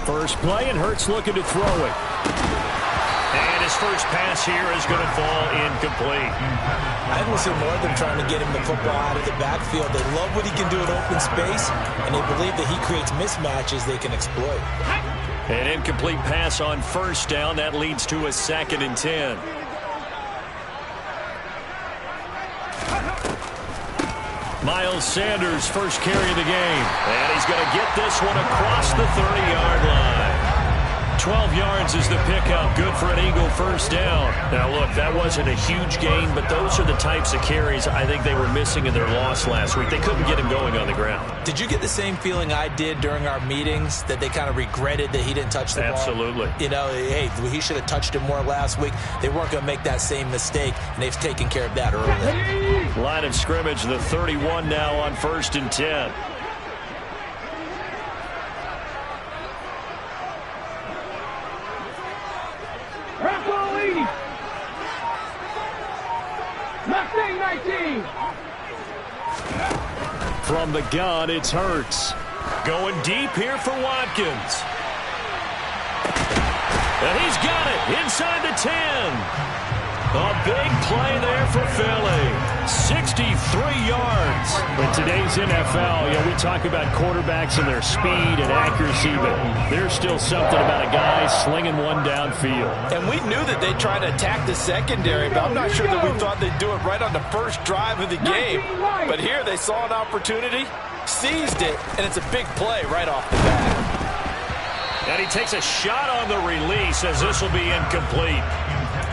First play, and Hurts looking to throw it. And his first pass here is going to fall incomplete. I think we'll see more of them trying to get him the football out of the backfield. They love what he can do in open space, and they believe that he creates mismatches they can exploit. An incomplete pass on first down. That leads to a 2nd and 10. Miles Sanders, first carry of the game. And he's going to get this one across the 30-yard line. 12 yards is the pickup. Good for an Eagle first down. Now, look, that wasn't a huge gain, but those are the types of carries I think they were missing in their loss last week. They couldn't get him going on the ground. Did you get the same feeling I did during our meetings, that they kind of regretted that he didn't touch the ball? Absolutely. You know, hey, he should have touched it more last week. They weren't going to make that same mistake, and they've taken care of that early. Line of scrimmage, the 31 now on 1st and 10. From the gun, it's Hurts. Going deep here for Watkins. And he's got it inside the 10. A big play there for Philly. 63 yards. In today's NFL, we talk about quarterbacks and their speed and accuracy, but there's still something about a guy slinging one downfield. And we knew that they'd try to attack the secondary, but I'm not sure that we thought they'd do it right on the first drive of the game. But here they saw an opportunity, seized it, and it's a big play right off the bat. And he takes a shot on the release as this will be incomplete.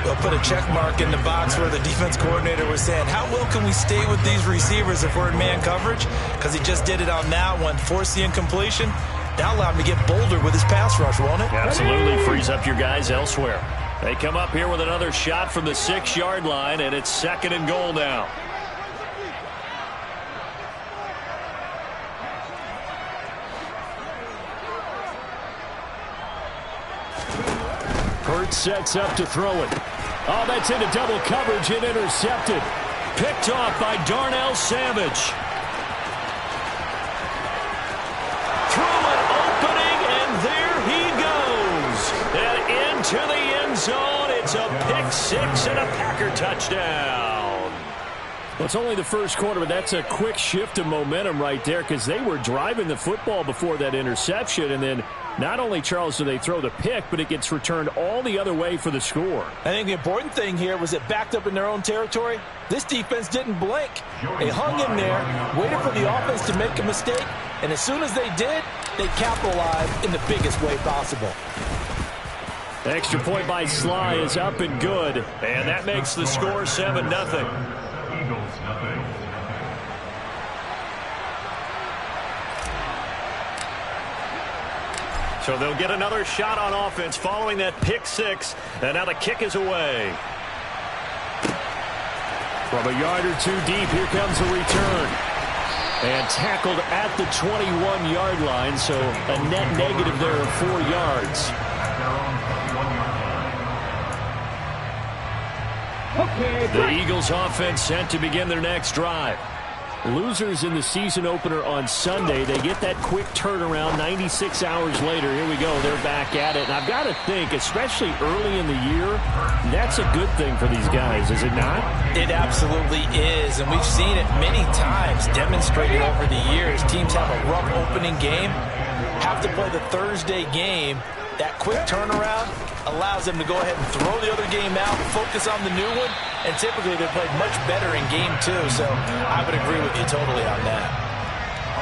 They'll put a check mark in the box where the defense coordinator was saying, how well can we stay with these receivers if we're in man coverage? Because he just did it on that one, forced the incompletion. That allowed him to get bolder with his pass rush, won't it? Absolutely frees up your guys elsewhere. They come up here with another shot from the 6-yard line, and it's 2nd and goal now. Hurts sets up to throw it. Oh, that's into double coverage and intercepted. Picked off by Darnell Savage. Through an opening, and there he goes. And into the end zone. It's a pick 6 and a Packer touchdown. Well, it's only the first quarter, but that's a quick shift of momentum right there because they were driving the football before that interception, and then not only, Charles, do they throw the pick, but it gets returned all the other way for the score. I think the important thing here was it backed up in their own territory. This defense didn't blink. They hung in there, waited for the offense to make a mistake, and as soon as they did, they capitalized in the biggest way possible. Extra point by Sly is up and good, and that makes the score 7-0. Eagles, nothing. So they'll get another shot on offense following that pick 6, and now the kick is away. From a yard or two deep, here comes a return. And tackled at the 21-yard line, so a net negative there of 4 yards. The Eagles offense sent to begin their next drive. Losers in the season opener on Sunday. They get that quick turnaround 96 hours later. Here we go. They're back at it. And I've got to think, especially early in the year, that's a good thing for these guys, is it not? It absolutely is. And we've seen it many times demonstrated over the years. Teams have a rough opening game, have to play the Thursday game. That quick turnaround allows them to go ahead and throw the other game out, focus on the new one, and typically they play much better in game 2. So I would agree with you totally on that.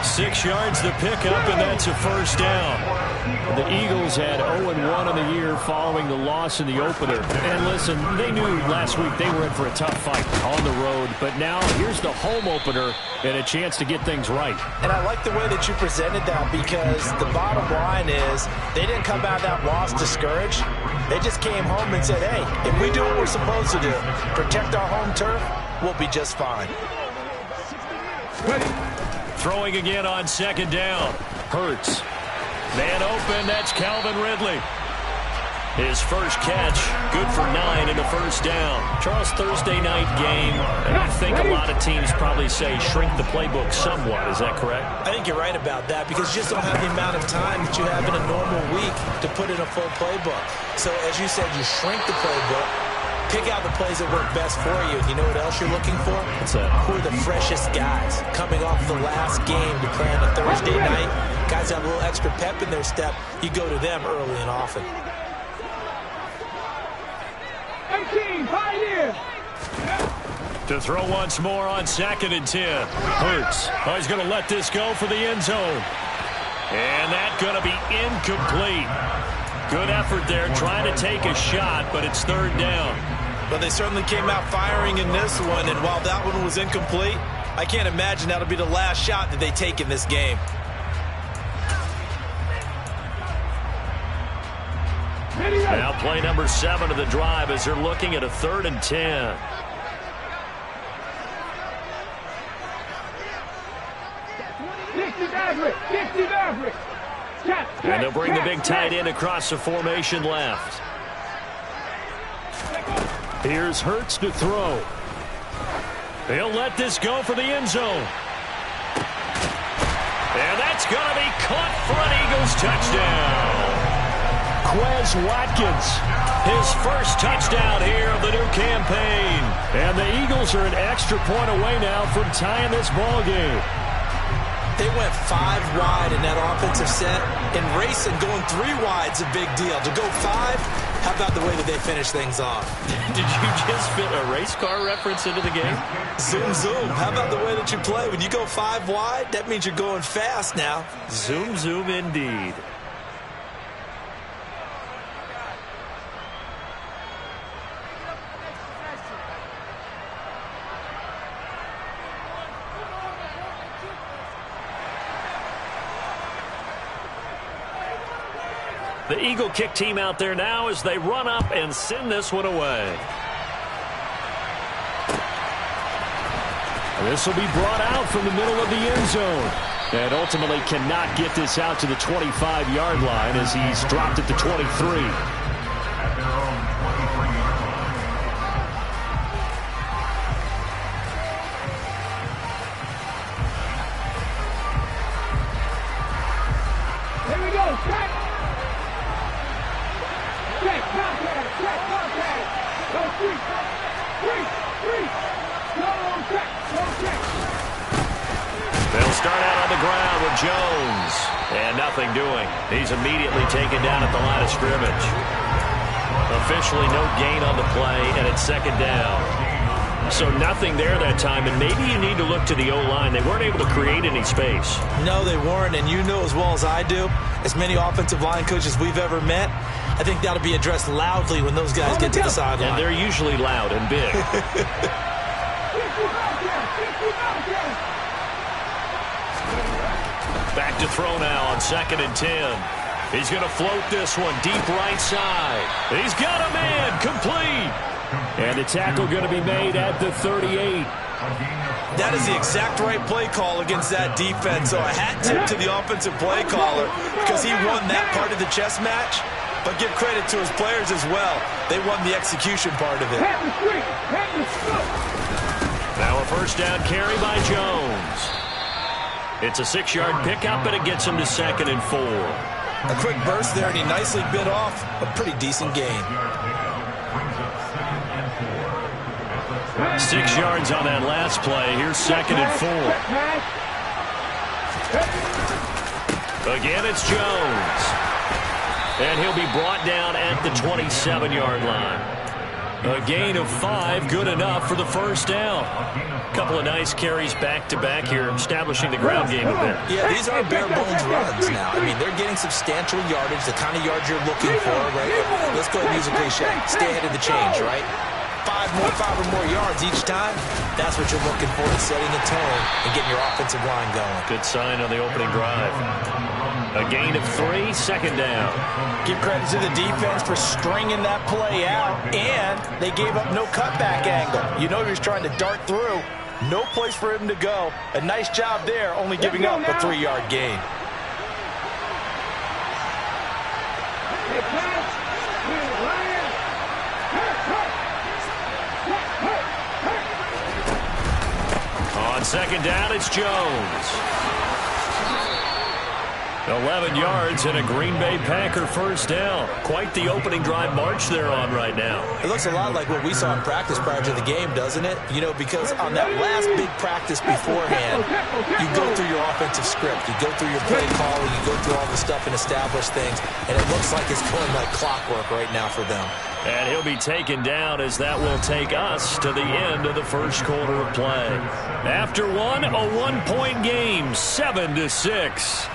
6 yards the pickup, and that's a first down. The Eagles had 0-1 on the year following the loss in the opener. And listen, they knew last week they were in for a tough fight on the road. But now here's the home opener and a chance to get things right. And I like the way that you presented that, because the bottom line is they didn't come out of that loss discouraged. They just came home and said, hey, if we do what we're supposed to do, protect our home turf, we'll be just fine. Throwing again on second down. Hurts. Man open, that's Calvin Ridley. His first catch, good for 9 and a first down. Charles, Thursday night game, and I think a lot of teams probably say shrink the playbook somewhat. Is that correct? I think you're right about that because you just don't have the amount of time that you have in a normal week to put in a full playbook. So as you said, you shrink the playbook, pick out the plays that work best for you. You know what else you're looking for? What's that? Who are the freshest guys coming off the last game to play on a Thursday night? Guys have a little extra pep in their step. You go to them early and often. 18, pioneer. To throw once more on 2nd and 10. Hurts. Oh, he's going to let this go for the end zone. And that's going to be incomplete. Good effort there trying to take a shot, but it's 3rd down. But they certainly came out firing in this one, and while that one was incomplete, I can't imagine that'll be the last shot that they take in this game. Now play number 7 of the drive as they're looking at a 3rd and 10. And they'll bring the big tight end across the formation left. Here's Hurts to throw. He'll let this go for the end zone. And that's going to be caught for an Eagles touchdown. Quez Watkins, his first touchdown here of the new campaign. And the Eagles are an extra point away now from tying this ball game. They went 5 wide in that offensive set. And racing, going 3 wide's a big deal. To go 5, how about the way that they finish things off? Did you just fit a race car reference into the game? Zoom, zoom. How about the way that you play? When you go 5 wide, that means you're going fast now. Zoom, zoom indeed. The Eagle kick team out there now as they run up and send this one away. This will be brought out from the middle of the end zone. And ultimately cannot get this out to the 25-yard line as he's dropped it to 23. At their own 23-yard line. Here we go, check. Check, contact, go 3. Go check, go check. They'll start out on the ground with Jones. And nothing doing. He's immediately taken down at the line of scrimmage. Officially no gain on the play, and it's 2nd down. So nothing there that time, and maybe you need to look to the O-line. They weren't able to create any space. No, they weren't, and you know as well as I do, as many offensive line coaches we've ever met, I think that'll be addressed loudly when those guys get to the sideline. And they're usually loud and big. Back to throw now on 2nd and 10. He's going to float this one deep right side. He's got a man, complete. And the tackle going to be made at the 38. That is the exact right play call against that defense. So a hat tip to the offensive play caller because he won that part of the chess match. But give credit to his players as well. They won the execution part of it. Now a first down carry by Jones. It's a 6-yard pickup, but it gets him to 2nd and 4. A quick burst there, and he nicely bit off a pretty decent gain. 6 yards on that last play. Here's 2nd and 4. Again, it's Jones. And he'll be brought down at the 27-yard line. A gain of 5, good enough for the first down. A couple of nice carries back-to-back here, establishing the ground game a bit. Yeah, these aren't bare-bones runs now. I mean, they're getting substantial yardage, the kind of yards you're looking for, right? Let's go ahead and use a cliche. Stay ahead of the change, right? 5 or more yards each time. That's what you're looking for in setting a tone and getting your offensive line going. Good sign on the opening drive. A gain of 3, 2nd down. Give credit to the defense for stringing that play out, and they gave up no cutback angle. You know he was trying to dart through. No place for him to go. A nice job there, only giving up a 3-yard gain. second down, it's Jones. 11 yards and a Green Bay Packer first down. Quite the opening drive march they're on right now. It looks a lot like what we saw in practice prior to the game, doesn't it? You know, because on that last big practice beforehand, you go through your offensive script. You go through your play calling. You go through all the stuff and establish things. And it looks like it's going like clockwork right now for them. And he'll be taken down as that will take us to the end of the first quarter of play. After one, a one-point game, 7-6.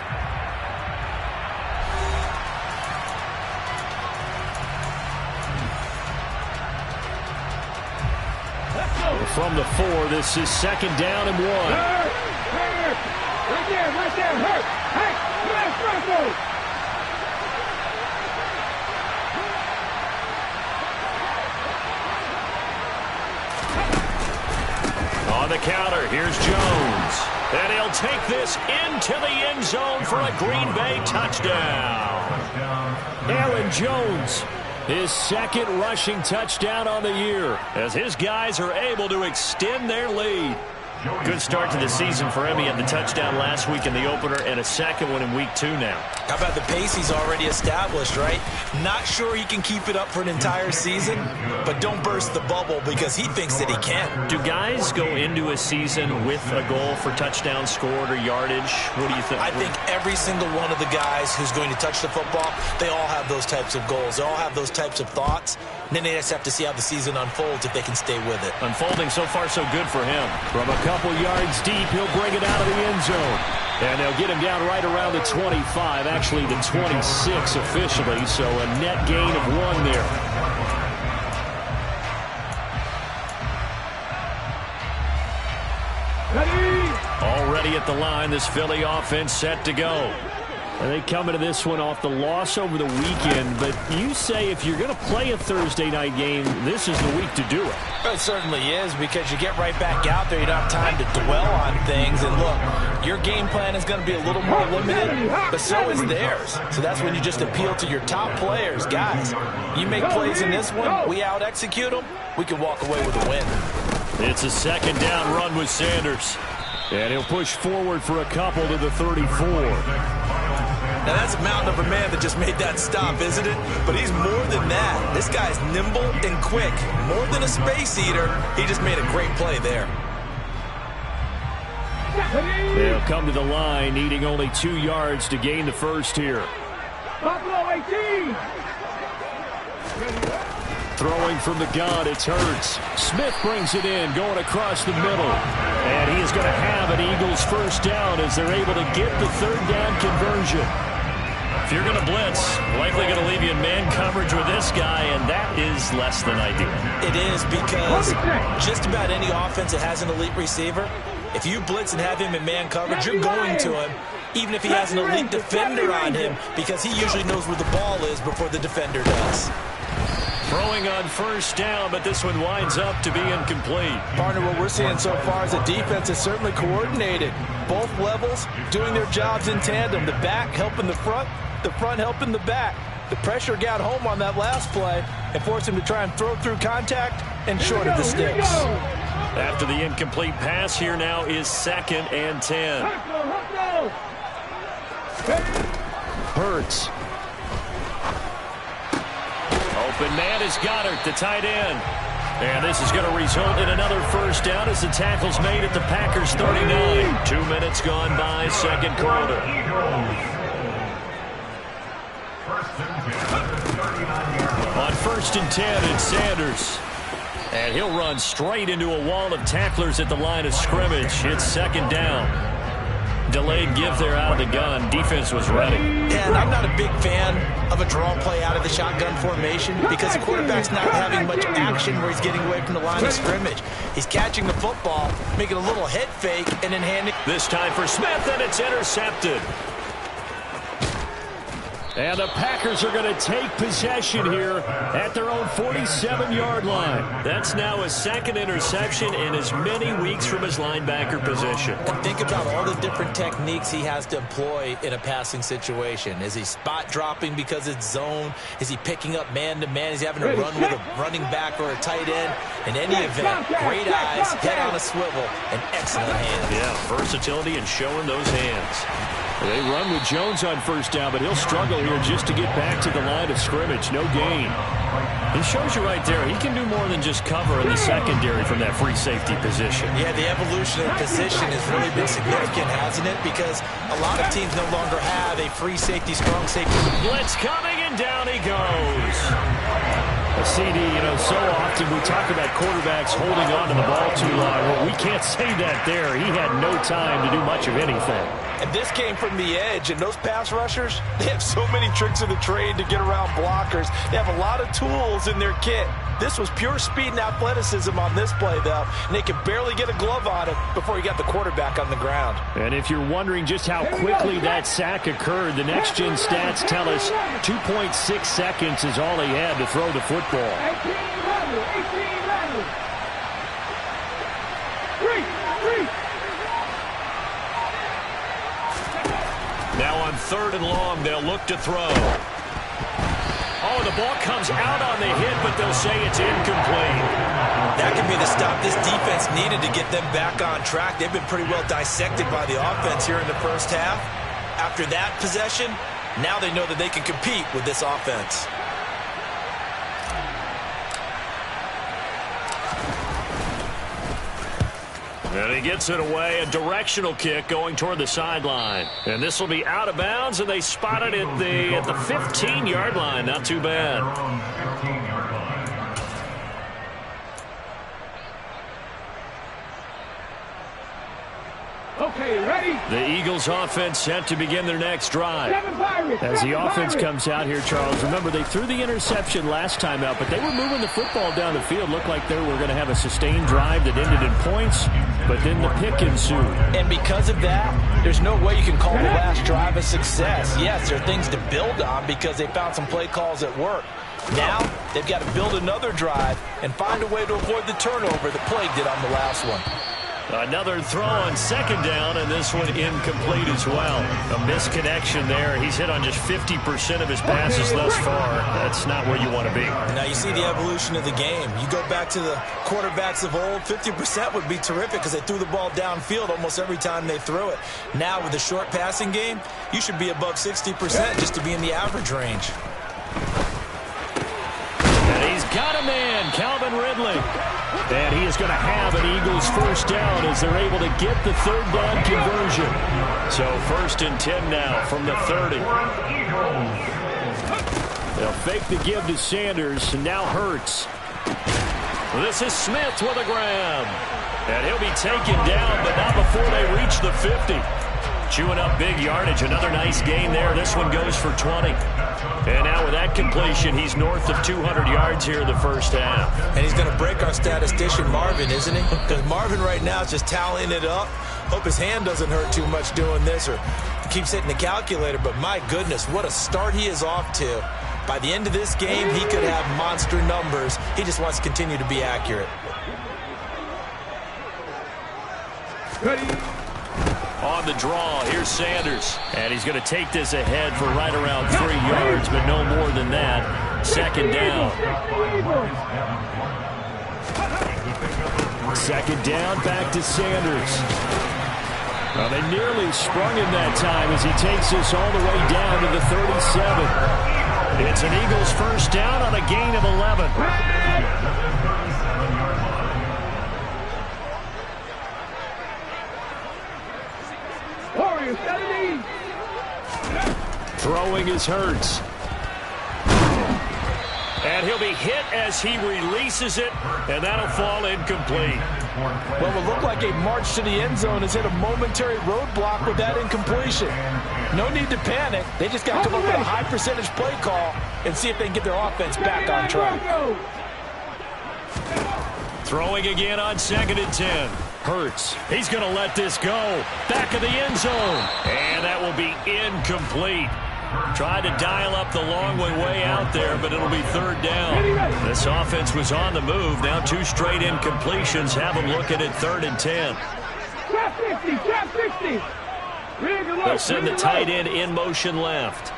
From the 4, this is second down and 1. Hurt. Right there, hurt. Hey, left circle. On the counter, here's Jones. And he'll take this into the end zone for a Green Bay touchdown. Aaron Jones, his second rushing touchdown on the year, as his guys are able to extend their lead. Good start to the season for him. He had the touchdown last week in the opener and a second one in week 2 now. How about the pace he's already established, right? Not sure he can keep it up for an entire season, but don't burst the bubble because he thinks that he can. Do guys go into a season with a goal for touchdown scored or yardage? What do you think? I think every single one of the guys who's going to touch the football, they all have those types of goals. They all have those types of thoughts. And then they just have to see how the season unfolds if they can stay with it. Unfolding so far so good for him. From a couple yards deep, he'll bring it out of the end zone. And they'll get him down right around the 25, actually the 26 officially, so a net gain of 1 there. Already at the line, this Philly offense set to go. And they come into this one off the loss over the weekend, but you say if you're going to play a Thursday night game, this is the week to do it. It certainly is, because you get right back out there. You don't have time to dwell on things. And look, your game plan is going to be a little more limited, but so is theirs. So that's when you just appeal to your top players. Guys, you make plays in this one, we out-execute them, we can walk away with a win. It's a second down run with Sanders. And he'll push forward for a couple to the 34. Now, that's a mountain of a man that just made that stop, isn't it? But he's more than that. This guy's nimble and quick. More than a space eater, he just made a great play there. They'll come to the line, needing only 2 yards to gain the first here. Buffalo 18. Throwing from the gun, it's Hurts. Smith brings it in, going across the middle. And he is going to have an Eagles first down as they're able to get the third down conversion. If you're going to blitz, likely going to leave you in man coverage with this guy, and that is less than ideal. It is, because just about any offense that has an elite receiver, if you blitz and have him in man coverage, you're going to him, even if he has an elite defender on him, because he usually knows where the ball is before the defender does. Throwing on first down, but this one winds up to be incomplete. Partner, what we're seeing so far is the defense is certainly coordinated. Both levels doing their jobs in tandem. The back helping the front helping the back. The pressure got home on that last play and forced him to try and throw through contact and short of the sticks. After the incomplete pass, here now is 2nd and 10. Hurts. Open man is Goddard, the tight end. And this is going to result in another first down as the tackle's made at the Packers 39. 2 minutes gone by, second quarter. On 1st and 10, it's Sanders. And he'll run straight into a wall of tacklers at the line of scrimmage. It's second down. Delayed give there out of the gun. Defense was ready. And I'm not a big fan of a draw play out of the shotgun formation because the quarterback's not having much action where he's getting away from the line of scrimmage. He's catching the football, making a little head fake, and then handing. This time for Smith, and it's intercepted. And the Packers are going to take possession here at their own 47-yard line. That's now his second interception in as many weeks from his linebacker position. And think about all the different techniques he has to employ in a passing situation. Is he spot dropping because it's zone? Is he picking up man-to-man? Is he having to run with a running back or a tight end? In any event, great eyes, head on a swivel, and excellent hands. Yeah, versatility and showing those hands. They run with Jones on first down, but he'll struggle here just to get back to the line of scrimmage. No gain. He shows you right there, he can do more than just cover in the secondary from that free safety position. Yeah, the evolution of position has really been significant, hasn't it? Because a lot of teams no longer have a free safety, strong safety. Blitz coming, and down he goes. A CD, so often we talk about quarterbacks holding on to the ball too long. Well, we can't say that there. He had no time to do much of anything. And this came from the edge, and those pass rushers, they have so many tricks of the trade to get around blockers. They have a lot of tools in their kit. This was pure speed and athleticism on this play, though, and they could barely get a glove on it before he got the quarterback on the ground. And if you're wondering just how quickly that sack occurred, the next-gen stats tell us 2.6 seconds is all he had to throw the football. 18 level. Three. Now on 3rd and long, they'll look to throw. Oh, the ball comes out on the hit, but they'll say it's incomplete. That could be the stop this defense needed to get them back on track. They've been pretty well dissected by the offense here in the first half. After that possession, now they know that they can compete with this offense. And he gets it away, a directional kick going toward the sideline. And this will be out of bounds, and they spot it at the 15-yard line. Not too bad. Okay, ready? The Eagles offense set to begin their next drive. As the offense comes out here, Charles, remember they threw the interception last time out, but they were moving the football down the field. Looked like they were going to have a sustained drive that ended in points, but then the pick ensued. And because of that, there's no way you can call the last drive a success. Yes, there are things to build on because they found some play calls that work. Now, they've got to build another drive and find a way to avoid the turnover that plagued it on the last one. Another throw on 2nd down, and this one incomplete as well. A misconnection there. He's hit on just 50% of his passes thus far. That's not where you want to be. Now you see the evolution of the game. You go back to the quarterbacks of old, 50% would be terrific because they threw the ball downfield almost every time they threw it. Now with the short passing game, you should be above 60% just to be in the average range. And he's got a man, Calvin Ridley. And he is going to have an Eagles first down as they're able to get the 3rd down conversion. So 1st and 10 now from the 30. They'll fake the give to Sanders, and now Hurts. This is Smith with a grab. And he'll be taken down, but not before they reach the 50. Chewing up big yardage. Another nice gain there. This one goes for 20. And now with that completion, he's north of 200 yards here in the first half. And he's going to break our statistician, Marvin, isn't he? Because Marvin right now is just tallying it up. Hope his hand doesn't hurt too much doing this or keeps hitting the calculator. But my goodness, what a start he is off to. By the end of this game, he could have monster numbers. He just wants to continue to be accurate. Ready? On the draw, here's Sanders. And he's going to take this ahead for right around 3 yards, but no more than that. 2nd down. 2nd down, back to Sanders. Well, they nearly sprung him that time as he takes this all the way down to the 37. It's an Eagles first down on a gain of 11. Throwing is Hurts. And he'll be hit as he releases it, and that'll fall incomplete. Well, it looked like a march to the end zone has hit a momentary roadblock with that incompletion. No need to panic. They just got to come up with a high percentage play call and see if they can get their offense back on track. Throwing again on 2nd and 10. Hurts. He's going to let this go. Back of the end zone. And that will be incomplete. Tried to dial up the long way out there, but it'll be third down. This offense was on the move. Now 2 straight incompletions have them looking at 3rd and 10. Trap 50, trap 50. They'll send the tight end in motion left.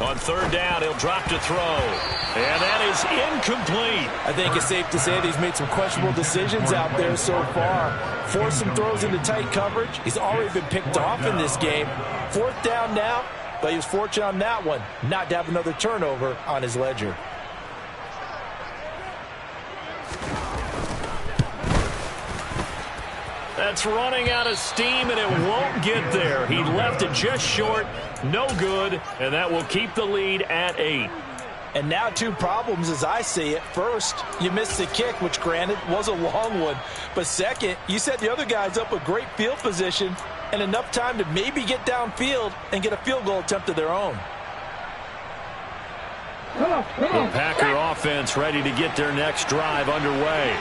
On 3rd down, he'll drop to throw. And that is incomplete. I think it's safe to say that he's made some questionable decisions out there so far. Forced some throws into tight coverage. He's already been picked off in this game. 4th down now, but he was fortunate on that one not to have another turnover on his ledger. That's running out of steam, and it won't get there. He left it just short, no good, and that will keep the lead at 8. And now 2 problems as I see it. First, you missed the kick, which granted was a long one. But second, you set the other guys up with great field position and enough time to maybe get downfield and get a field goal attempt of their own. The Packer offense ready to get their next drive underway.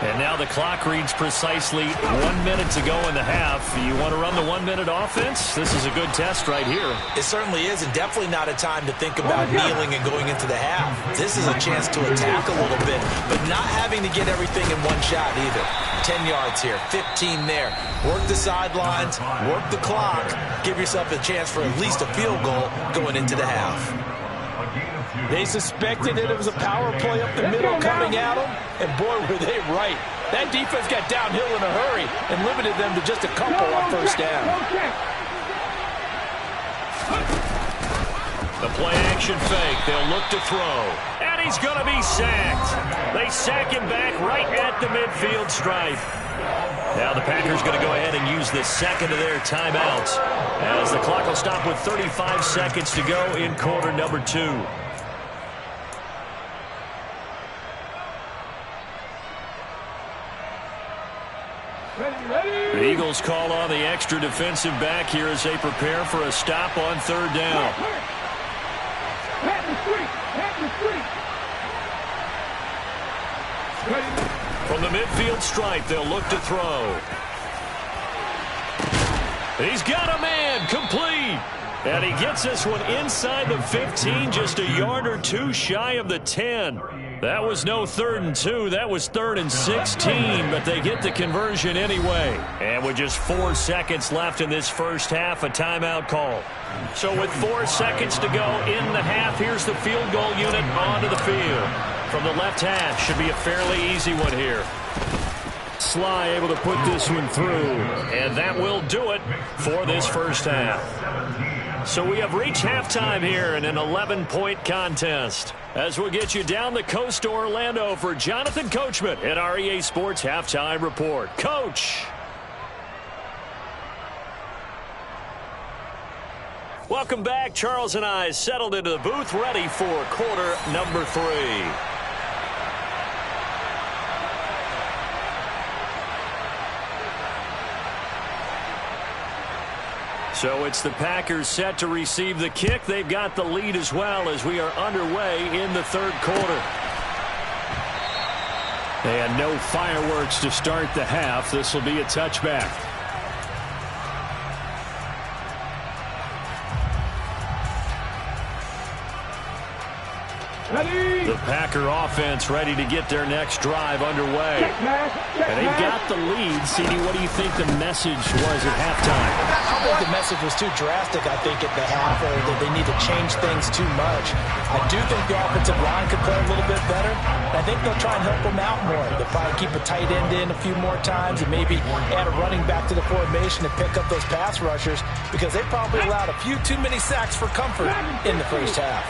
And now the clock reads precisely 1 minute to go in the half. You want to run the 1-minute offense? This is a good test right here. It certainly is, and definitely not a time to think about kneeling and going into the half. This is a chance to attack a little bit, but not having to get everything in one shot either. 10 yards here, 15 there. Work the sidelines, work the clock, give yourself a chance for at least a field goal going into the half. They suspected that it was a power play up the middle coming at them, and boy, were they right. That defense got downhill in a hurry and limited them to just a couple on 1st down. The play-action fake. They'll look to throw. And he's going to be sacked. They sack him back right at the midfield stripe. Now the Packers going to go ahead and use the second of their timeouts as the clock will stop with 35 seconds to go in quarter number 2. The Eagles call on the extra defensive back here as they prepare for a stop on 3rd down. From the midfield stripe, they'll look to throw. He's got a man, complete. And he gets this one inside the 15, just a yard or 2 shy of the 10. That was no 3rd and 2. That was 3rd and 16, but they get the conversion anyway. And with just 4 seconds left in this first half, a timeout call. So with 4 seconds to go in the half, here's the field goal unit onto the field. From the left half, should be a fairly easy one here. Sly able to put this one through, and that will do it for this first half. So we have reached halftime here in an 11-point contest. As we'll get you down the coast to Orlando for Jonathan Coachman at our EA Sports Halftime Report. Coach. Welcome back. Charles and I settled into the booth ready for quarter number 3. So it's the Packers set to receive the kick. They've got the lead as well as we are underway in the 3rd quarter. And no fireworks to start the half. This will be a touchback. The Packer offense ready to get their next drive underway. And they've got the lead. CD, what do you think the message was at halftime? I don't think the message was too drastic, I think, at the half, or that they need to change things too much. I do think the offensive line could play a little bit better. I think they'll try and help them out more. They'll probably keep a tight end in a few more times and maybe add a running back to the formation to pick up those pass rushers because they probably allowed a few too many sacks for comfort in the first half.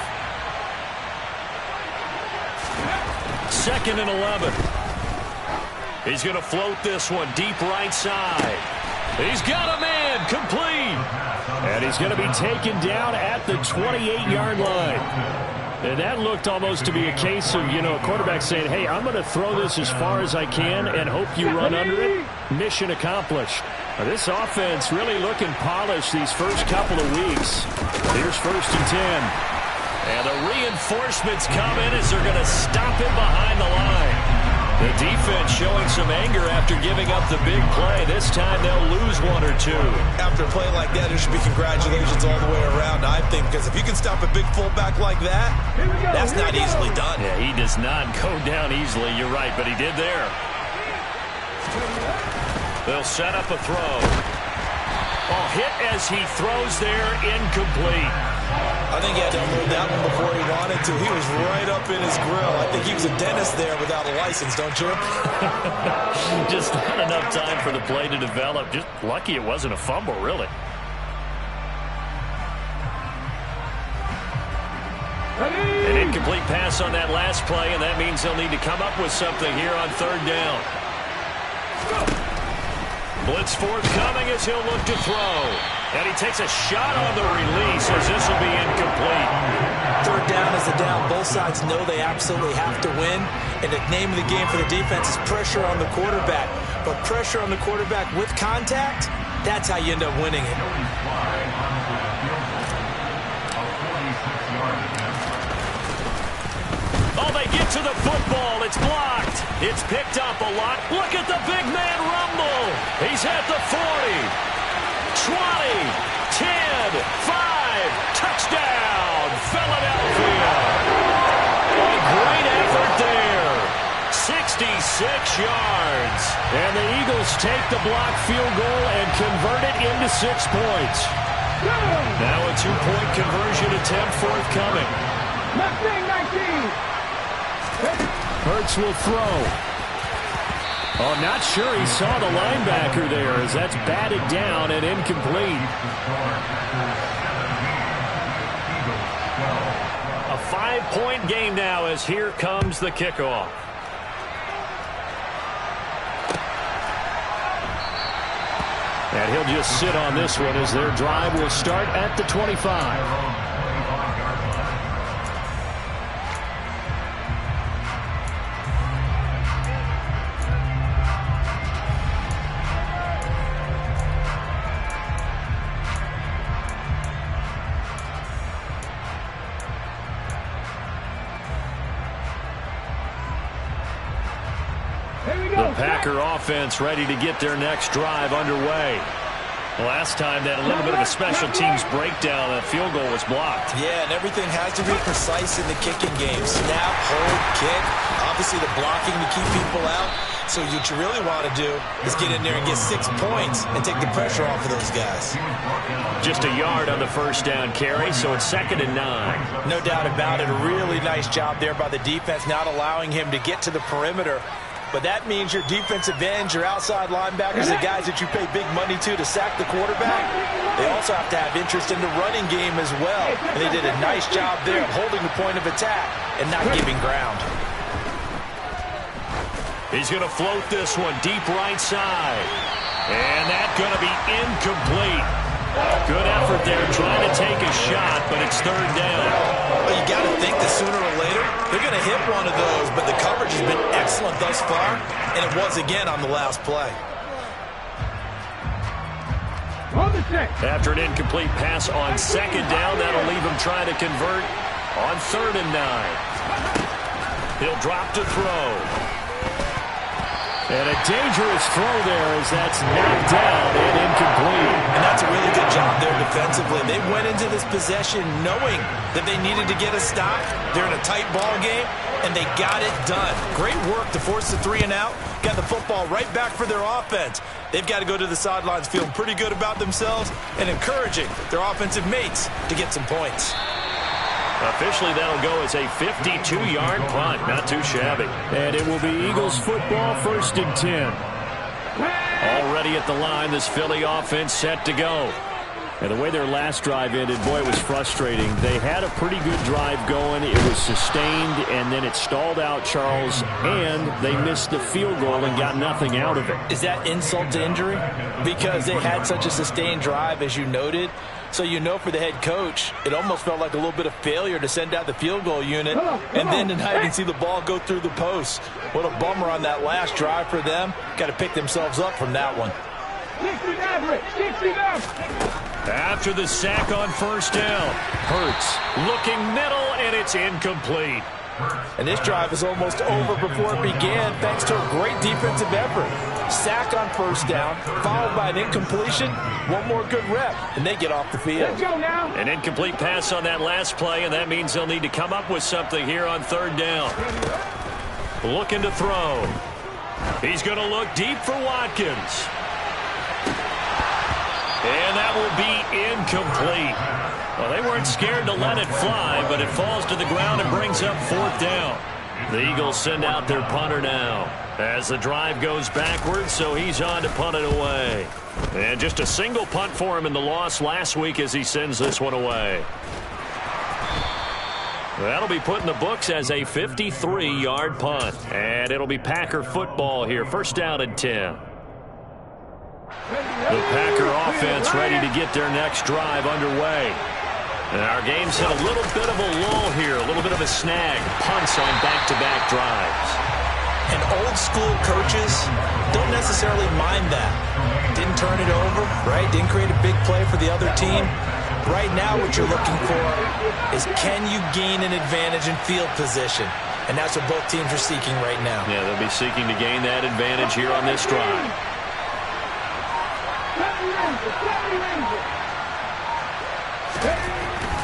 2nd and 11. He's going to float this one deep right side. He's got a man, complete. And he's going to be taken down at the 28-yard line. And that looked almost to be a case of, a quarterback saying, hey, I'm going to throw this as far as I can and hope you run under it. Mission accomplished. Now, this offense really looking polished these first couple of weeks. Here's 1st and 10. And the reinforcements come in as they're going to stop him behind the line. The defense showing some anger after giving up the big play. This time they'll lose one or two. After a play like that, there should be congratulations all the way around, I think, because if you can stop a big fullback like that, that's not easily done. Yeah, he does not go down easily. You're right, but he did there. They'll set up a throw. Oh, hit as he throws there, incomplete. I think he had to unload that one before he wanted to. He was right up in his grill. I think he was a dentist there without a license, don't you? Just not enough time for the play to develop. Just lucky it wasn't a fumble, really. An incomplete pass on that last play, and that means they'll need to come up with something here on third down. Blitz forthcoming as he'll look to throw. And he takes a shot on the release as this will be incomplete. Third down is the down. Both sides know they absolutely have to win. And the name of the game for the defense is pressure on the quarterback. But pressure on the quarterback with contact, that's how you end up winning it. Oh, they get to the football. It's blocked. It's picked up a lot. Look at the big man rumble. He's at the 40. 20, 10, 5, touchdown, Philadelphia. A great effort there. 66 yards. And the Eagles take the block field goal and convert it into 6 points. Now a 2-point conversion attempt forthcoming. 19. Hurts will throw. Oh, not sure he saw the linebacker there as that's batted down and incomplete. A 5-point game now as here comes the kickoff. And he'll just sit on this one as their drive will start at the 25. The Packer offense ready to get their next drive underway. Last time that a little bit of a special teams breakdown, that field goal was blocked. Yeah, and everything has to be precise in the kicking game. Snap, hold, kick. Obviously the blocking to keep people out. So what you really want to do is get in there and get 6 points and take the pressure off of those guys. Just a yard on the first down carry, so it's 2nd and 9. No doubt about it. A really nice job there by the defense, not allowing him to get to the perimeter. But that means your defensive ends, your outside linebackers, the guys that you pay big money to sack the quarterback, they also have to have interest in the running game as well. And they did a nice job there of holding the point of attack and not giving ground. He's going to float this one deep right side. And that's going to be incomplete. Good effort there trying to take a shot, but it's third down. Well, you got to think that sooner or later they're going to hit one of those, but the coverage has been excellent thus far, and it was again on the last play. After an incomplete pass on 2nd down, that'll leave him trying to convert on 3rd and 9. He'll drop to throw. And a dangerous throw there as that's knocked down and incomplete. And that's a really good job there defensively. They went into this possession knowing that they needed to get a stop. They're in a tight ball game, and they got it done. Great work to force the 3 and out. Got the football right back for their offense. They've got to go to the sidelines feeling pretty good about themselves and encouraging their offensive mates to get some points. Officially, that'll go as a 52-yard punt. Not too shabby. And it will be Eagles football, 1st and 10. Already at the line, this Philly offense set to go. And the way their last drive ended, boy, it was frustrating. They had a pretty good drive going. It was sustained, and then it stalled out, Charles, and they missed the field goal and got nothing out of it. Is that insult to injury? Because they had such a sustained drive, as you noted. So you know for the head coach, it almost felt like a little bit of failure to send out the field goal unit. And then tonight you can see the ball go through the post. What a bummer on that last drive for them. Got to pick themselves up from that one. After the sack on 1st down, Hurts looking middle, and it's incomplete. And this drive is almost over before it began thanks to a great defensive effort. Sack on first down, followed by an incompletion. One more good rep, and they get off the field. Let's go now. An incomplete pass on that last play, and that means they'll need to come up with something here on third down. Looking to throw. He's going to look deep for Watkins. And that will be incomplete. Well, they weren't scared to let it fly, but it falls to the ground and brings up fourth down. The Eagles send out their punter now as the drive goes backwards, so he's on to punt it away. And just a single punt for him in the loss last week as he sends this one away. That'll be put in the books as a 53-yard punt. And it'll be Packer football here. First down and 10. The Packer offense ready to get their next drive underway. And our game's hit a little bit of a lull here, a little bit of a snag. Punts on back-to-back drives. And old-school coaches don't necessarily mind that. Didn't turn it over, right? Didn't create a big play for the other team. Right now what you're looking for is can you gain an advantage in field position? And that's what both teams are seeking right now. Yeah, they'll be seeking to gain that advantage here on this drive.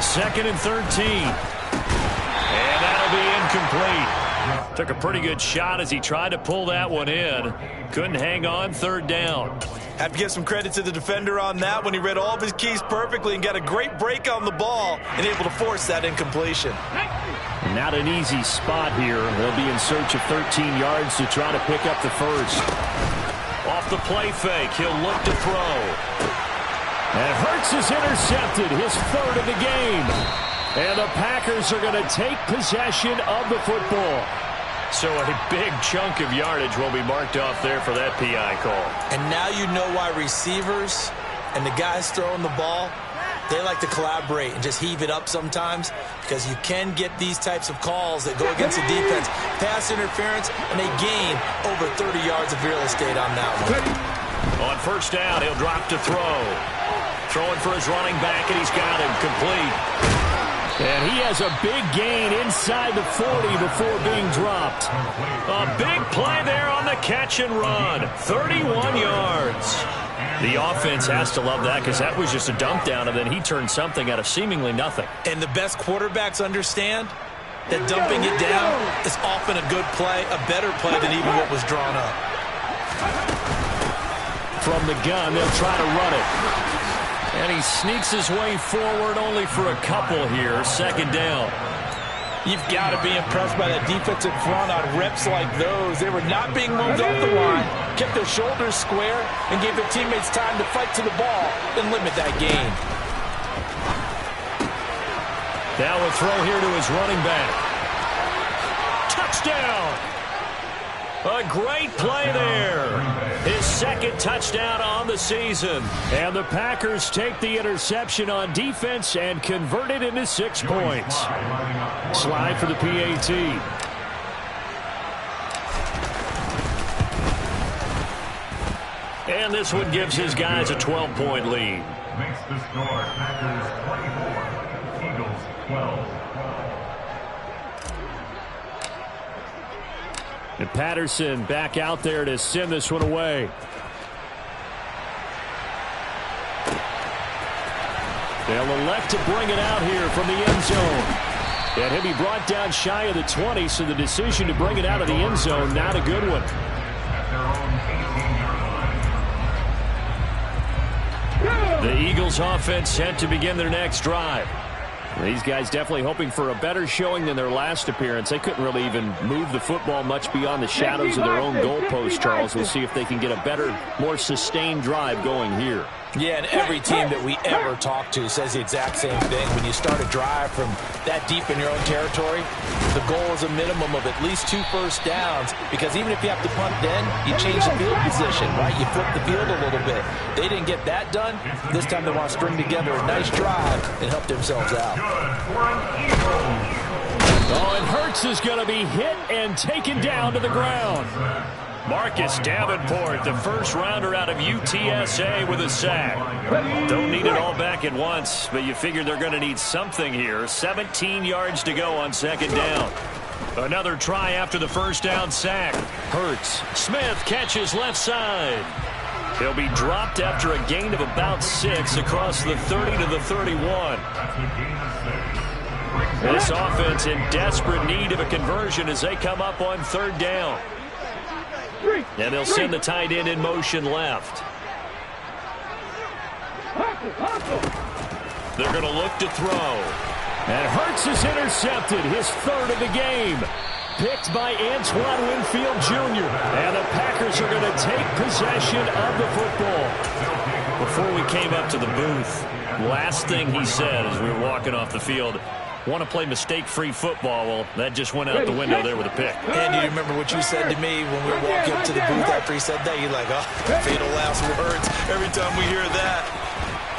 Second and 13. And that'll be incomplete. Took a pretty good shot as he tried to pull that one in. Couldn't hang on. Third down. Have to give some credit to the defender on that when he read all of his keys perfectly and got a great break on the ball and able to force that incompletion. Not an easy spot here. They'll be in search of 13 yards to try to pick up the first. Off the play fake, he'll look to throw. And Hurts is intercepted, his third of the game. And the Packers are going to take possession of the football. So a big chunk of yardage will be marked off there for that PI call. And now you know why receivers and the guys throwing the ball, they like to collaborate and just heave it up sometimes because you can get these types of calls that go against the defense. Pass interference, and they gain over 30 yards of real estate on that one. On first down, he'll drop to throw. Throwing for his running back, and he's got him complete. And he has a big gain inside the 40 before being dropped. A big play there on the catch and run. 31 yards. The offense has to love that because that was just a dump down, and then he turned something out of seemingly nothing. And the best quarterbacks understand that dumping it down is often a good play, a better play than even what was drawn up. From the gun, they'll try to run it. And he sneaks his way forward only for a couple here. Second down. You've got to be impressed by that defensive front on reps like those. They were not being moved off the line, kept their shoulders square, and gave their teammates time to fight to the ball and limit that gain. Now a throw here to his running back. Touchdown! A great play there. His second touchdown on the season. And the Packers take the interception on defense and convert it into 6 points. Slide for the PAT. And this one gives his guys a 12-point lead. Makes the score Packers 24, Eagles 12. And Patterson back out there to send this one away. They'll elect to bring it out here from the end zone. And he'll be brought down shy of the 20, so the decision to bring it out of the end zone, not a good one. The Eagles offense set to begin their next drive. These guys definitely hoping for a better showing than their last appearance. They couldn't really even move the football much beyond the shadows of their own goalpost, Charles. We'll see if they can get a better, more sustained drive going here. Yeah, and every team that we ever talk to says the exact same thing. When you start a drive from that deep in your own territory, the goal is a minimum of at least 2 first downs, because even if you have to punt then, you change the field position, right? You flip the field a little bit. They didn't get that done. This time they want to string together a nice drive and help themselves out. Oh, and Hurts is going to be hit and taken down to the ground. Marcus Davenport, the first rounder out of UTSA, with a sack. Don't need it all back at once, but you figure they're going to need something here. 17 yards to go on second down. Another try after the first down sack. Hurts. Smith catches left side. He'll be dropped after a gain of about 6 across the 30 to the 31. This offense in desperate need of a conversion as they come up on third down. And they'll send the tight end in motion left. They're going to look to throw. And Hurts is intercepted, his third of the game. Picked by Antoine Winfield Jr. And the Packers are going to take possession of the football. Before we came up to the booth, last thing he said as we were walking off the field, want to play mistake-free football. Well, that just went out the window there with a pick. Andy, you remember what you said to me when we were walking up to the booth after he said that? You're like, oh, fatal last words. Every time we hear that,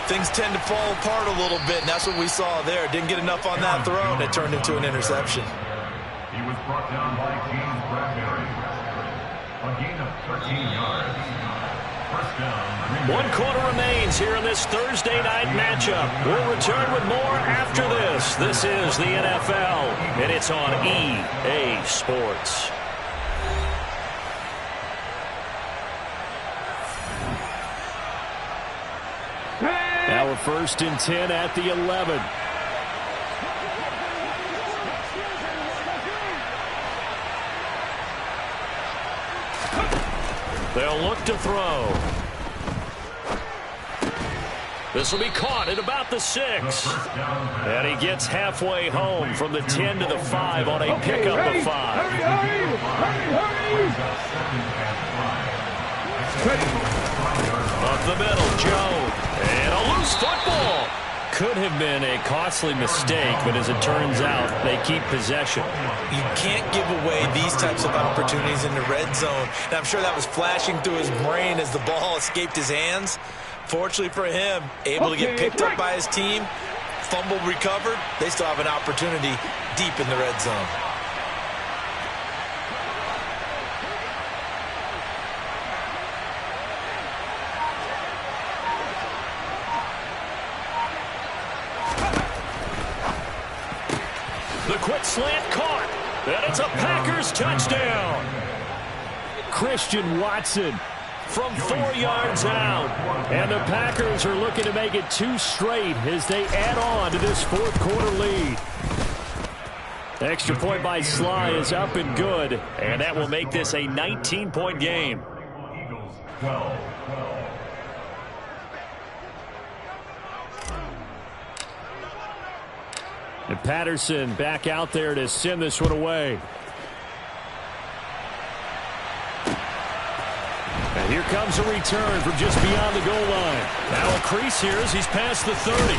things tend to fall apart a little bit, and that's what we saw there. Didn't get enough on that throw, and it turned into an interception. He was brought down by James Bradbury. A gain of 13 yards. First down. 1 quarter remains here in this Thursday night matchup. We'll return with more after this. This is the NFL, and it's on EA Sports. Now a 1st and 10 at the 11. They'll look to throw. This will be caught at about the 6. And he gets halfway home from the 10 to the 5 on a pickup of 5. Up the middle, Joe. And a loose football. Could have been a costly mistake, but as it turns out, they keep possession. You can't give away these types of opportunities in the red zone. And I'm sure that was flashing through his brain as the ball escaped his hands. Fortunately for him, able to get picked up by his team, fumble recovered. They still have an opportunity deep in the red zone. The quick slant caught, and it's a Packers touchdown. Christian Watson from 4 yards out. And the Packers are looking to make it 2 straight as they add on to this 4th quarter lead. Extra point by Sly is up and good, and that will make this a 19-point game. Eagles 12. And Patterson back out there to send this one away. And here comes a return from just beyond the goal line. Now a crease here as he's past the 30.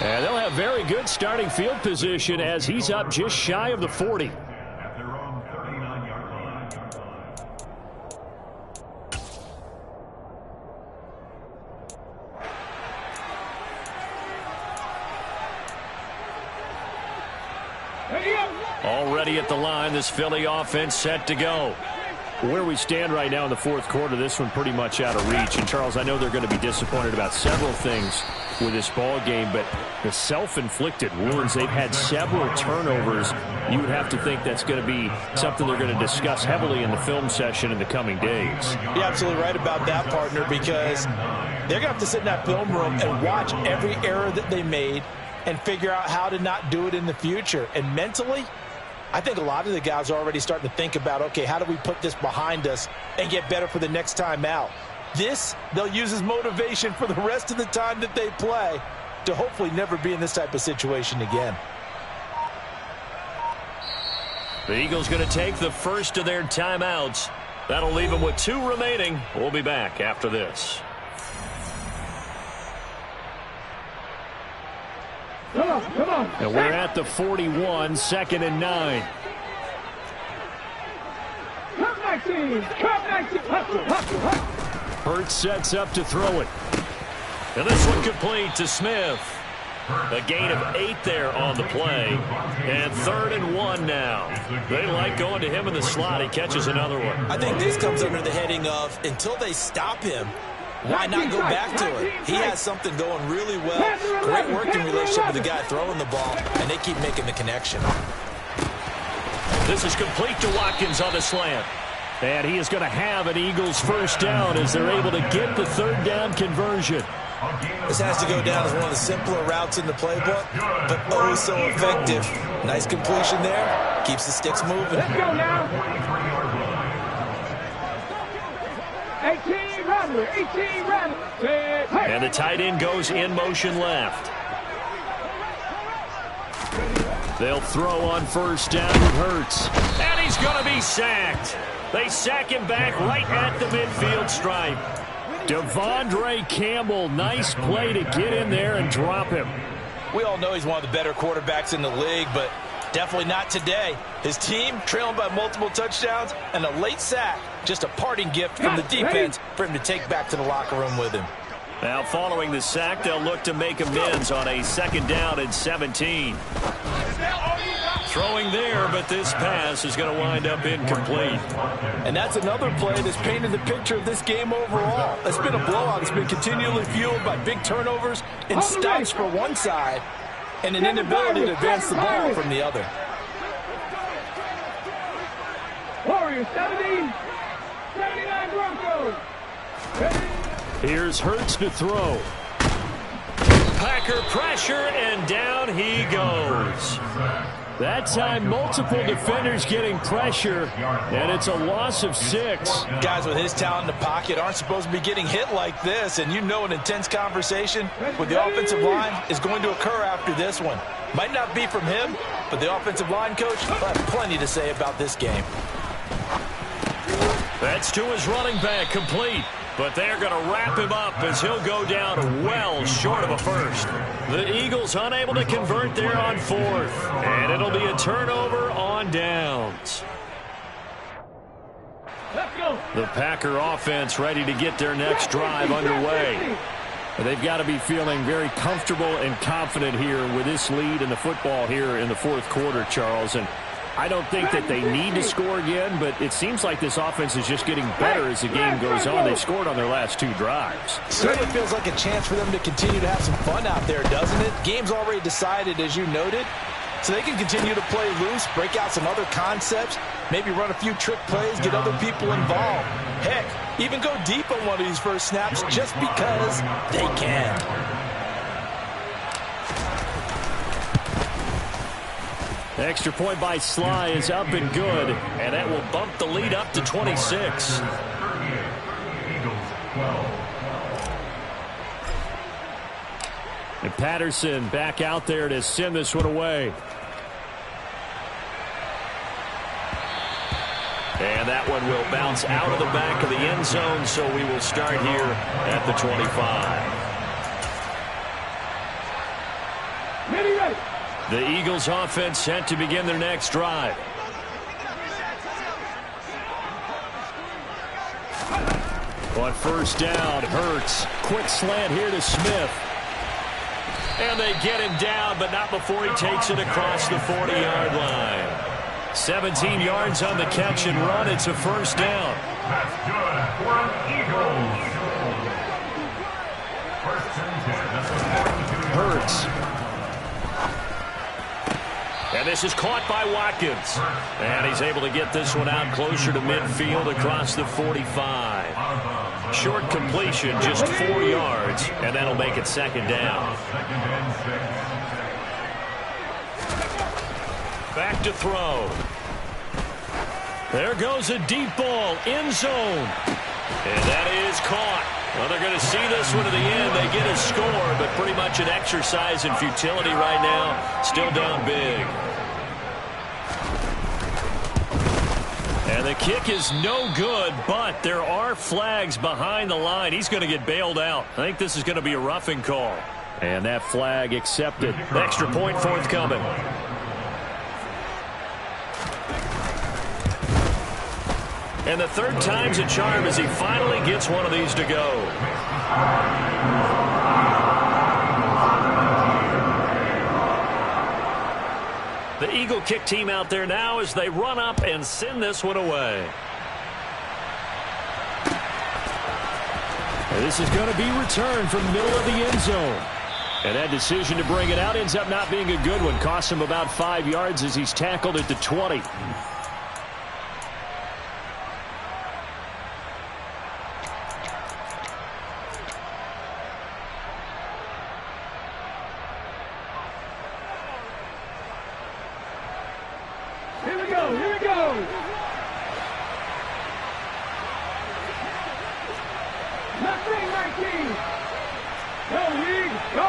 And they'll have very good starting field position as he's up just shy of the 40. At their own 39-yard line. Already at the line, this Philly offense set to go. Where we stand right now in the 4th quarter, this one pretty much out of reach. And, Charles, I know they're going to be disappointed about several things with this ball game, but the self-inflicted wounds, they've had several turnovers. You would have to think that's going to be something they're going to discuss heavily in the film session in the coming days. You're absolutely right about that, partner, because they're going to have to sit in that film room and watch every error that they made and figure out how to not do it in the future. And mentally, I think a lot of the guys are already starting to think about, okay, how do we put this behind us and get better for the next time out? This, they'll use as motivation for the rest of the time that they play to hopefully never be in this type of situation again. The Eagles going to take the first of their timeouts. That'll leave them with 2 remaining. We'll be back after this. Come on. And we're at the 41, 2nd and 9. Come 19. Hurts sets up to throw it. And this one complete to Smith. A gain of 8 there on the play. And 3rd and 1 now. They like going to him in the slot. He catches another one. I think this comes under the heading of, until they stop him, why not go back to it? He has something going really well. Great working relationship with the guy throwing the ball, and they keep making the connection. This is complete to Watkins on the slant. And he is going to have an Eagles first down as they're able to get the third down conversion. This has to go down as one of the simpler routes in the playbook, but oh so effective. Nice completion there. Keeps the sticks moving. Let's go now. 18 Rattler, 18 Rattler. And the tight end goes in motion left. They'll throw on first down with Hurts. And he's going to be sacked. They sack him back right at the midfield stripe. Devondre Campbell, nice play to get in there and drop him. We all know he's one of the better quarterbacks in the league, but definitely not today. His team trailing by multiple touchdowns and a late sack. Just a parting gift from the defense for him to take back to the locker room with him. Now following the sack, they'll look to make amends on a second down and 17. Throwing there, but this pass is going to wind up incomplete. And that's another play that's painted the picture of this game overall. It's been a blowout. It's been continually fueled by big turnovers and stops for one side and an inability to advance the ball from the other. Warriors 70, 79 Broncos. Here's Hurts to throw. Packer pressure, and down he goes. That time, multiple defenders getting pressure, and it's a loss of 6. Guys with his talent in the pocket aren't supposed to be getting hit like this, and you know an intense conversation with the offensive line is going to occur after this one. Might not be from him, but the offensive line coach will have plenty to say about this game. That's to his running back, complete. But they're going to wrap him up as he'll go down well short of a first. The Eagles unable to convert there on fourth. And it'll be a turnover on downs. Let's go. The Packer offense ready to get their next drive underway. They've got to be feeling very comfortable and confident here with this lead in the football here in the fourth quarter, Charles. And I don't think that they need to score again, but it seems like this offense is just getting better as the game goes on. They've scored on their last 2 drives. Certainly feels like a chance for them to continue to have some fun out there, doesn't it? Game's already decided, as you noted, so they can continue to play loose, break out some other concepts, maybe run a few trick plays, get other people involved. Heck, even go deep on one of these first snaps just because they can. The extra point by Sly is up and good, and that will bump the lead up to 26. And Patterson back out there to send this one away. And that one will bounce out of the back of the end zone, so we will start here at the 25. Ready. The Eagles offense set to begin their next drive. On first down, Hurts. Quick slant here to Smith. And they get him down, but not before he takes it across the 40-yard line. 17 yards on the catch and run. It's a first down. That's good for an Eagles. First and 10. Hurts. And this is caught by Watkins. And he's able to get this one out closer to midfield across the 45. Short completion, just 4 yards, and that'll make it second down. Back to throw. There goes a deep ball, end zone. And that is caught. Well, they're going to see this one to the end. They get a score, but pretty much an exercise in futility right now. Still down big. And the kick is no good, but there are flags behind the line. He's going to get bailed out. I think this is going to be a roughing call. And that flag accepted. Extra point forthcoming. And the third time's a charm as he finally gets one of these to go. The Eagle kick team out there now as they run up and send this one away. And this is going to be returned from the middle of the end zone. And that decision to bring it out ends up not being a good one. Costs him about 5 yards as he's tackled at the 20. Here we go. Nothing 19. Go, League. Go.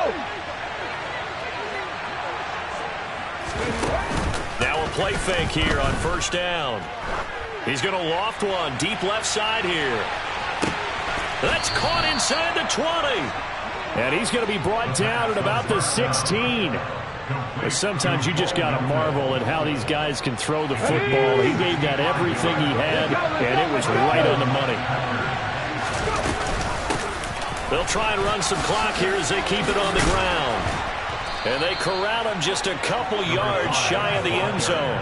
Now a play fake here on first down. He's going to loft one deep left side here. That's caught inside the 20. And he's going to be brought down at about the 16. But sometimes you just got to marvel at how these guys can throw the football. He gave that everything he had, and it was right on the money. They'll try and run some clock here as they keep it on the ground. And they corral him just a couple yards shy of the end zone.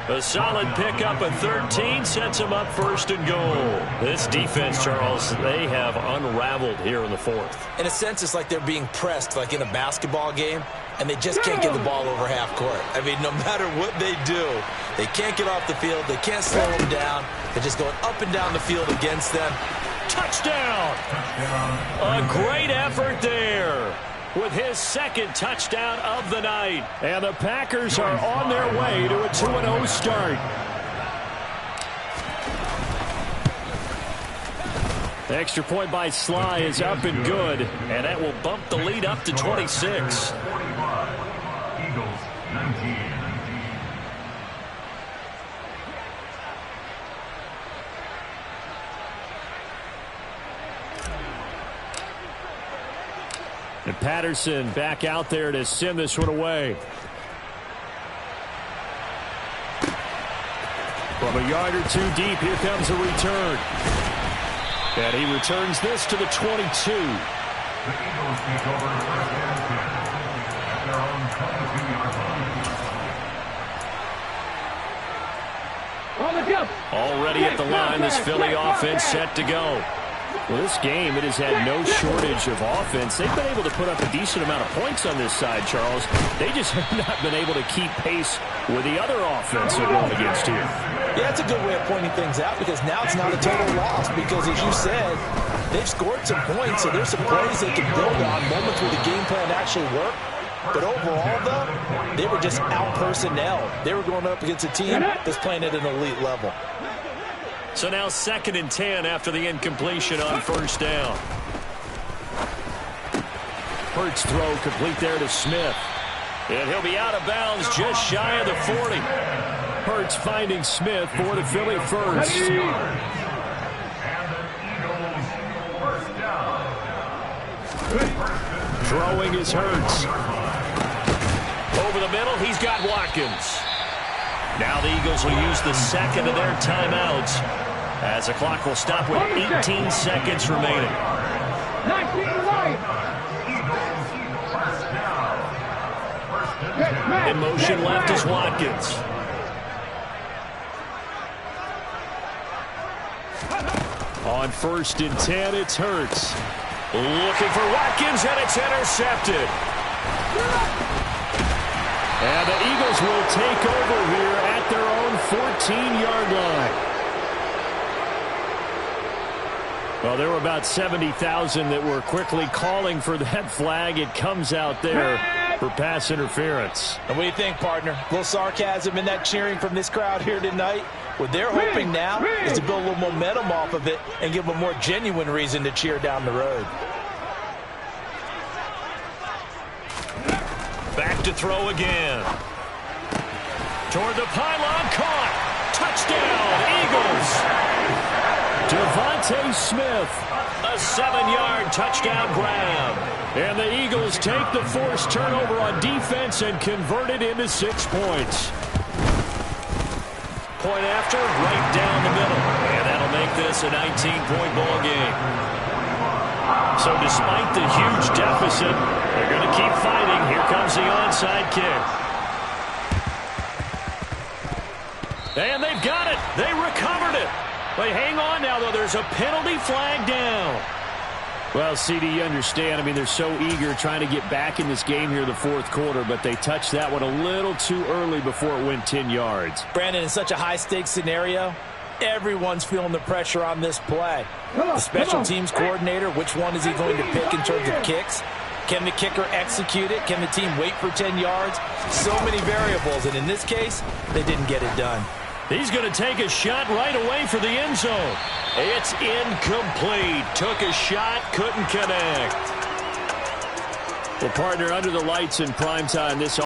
A solid pickup at 13 sets him up first and goal. This defense, Charles, they have unraveled here in the fourth. In a sense, it's like they're being pressed like in a basketball game, and they just can't get the ball over half court. I mean, no matter what they do, they can't get off the field. They can't slow them down. They're just going up and down the field against them. Touchdown! A great effort there with his second touchdown of the night. And the Packers are on their way to a 2-0 start. The extra point by Sly is up and good, and that will bump the lead up to 26. 45. Eagles 19. And Patterson back out there to send this one away. From a yard or two deep, here comes a return. And he returns this to the 22. The Eagles take over first and 10 at their own 22-yard line. On the jump. Already at the line, this Philly offense set to go. Well, this game, it has had no shortage of offense. They've been able to put up a decent amount of points on this side, Charles. They just have not been able to keep pace with the other offense they're going against here. Yeah, that's a good way of pointing things out because now it's not a total loss because, as you said, they've scored some points, so there's some plays they can build on, moments where the game plan actually worked. But overall, though, they were just out-personnelled. They were going up against a team that's playing at an elite level. So now 2nd and 10 after the incompletion on first down. Hurts throw complete there to Smith. And he'll be out of bounds just shy of the 40. Hurts finding Smith for the Philly first. And the Eagles first down. Throwing is Hurts. Over the middle, he's got Watkins. Now the Eagles will use the second of their timeouts as the clock will stop with 18 seconds remaining. 19 right. In motion left is Watkins. On 1st and 10, it's Hurts. Looking for Watkins, and it's intercepted. And the Eagles will take over here at their own 14-yard line. Well, there were about 70,000 that were quickly calling for that flag. It comes out there for pass interference. And what do you think, partner? A little sarcasm in that cheering from this crowd here tonight. What they're hoping now is to build a little momentum off of it and give them a more genuine reason to cheer down the road. Back to throw again. Toward the pylon, caught. Touchdown, Eagles. Devontae Smith, a 7-yard touchdown grab. And the Eagles take the forced turnover on defense and convert it into 6 points. Point after, right down the middle. And that'll make this a 19-point ball game. So despite the huge deficit, they're going to keep fighting. Here comes the onside kick. And they've got it. They recovered it. But hang on now, though. There's a penalty flag down. Well, CD, you understand. I mean, they're so eager trying to get back in this game here in the fourth quarter, but they touched that one a little too early before it went 10 yards. Brandon, in such a high-stakes scenario, everyone's feeling the pressure on this play. The special teams coordinator, which one is he going to pick in terms of kicks? Can the kicker execute it? Can the team wait for 10 yards? So many variables, and in this case, they didn't get it done. He's going to take a shot right away for the end zone. It's incomplete. Took a shot, couldn't connect. Well, partner, under the lights in primetime this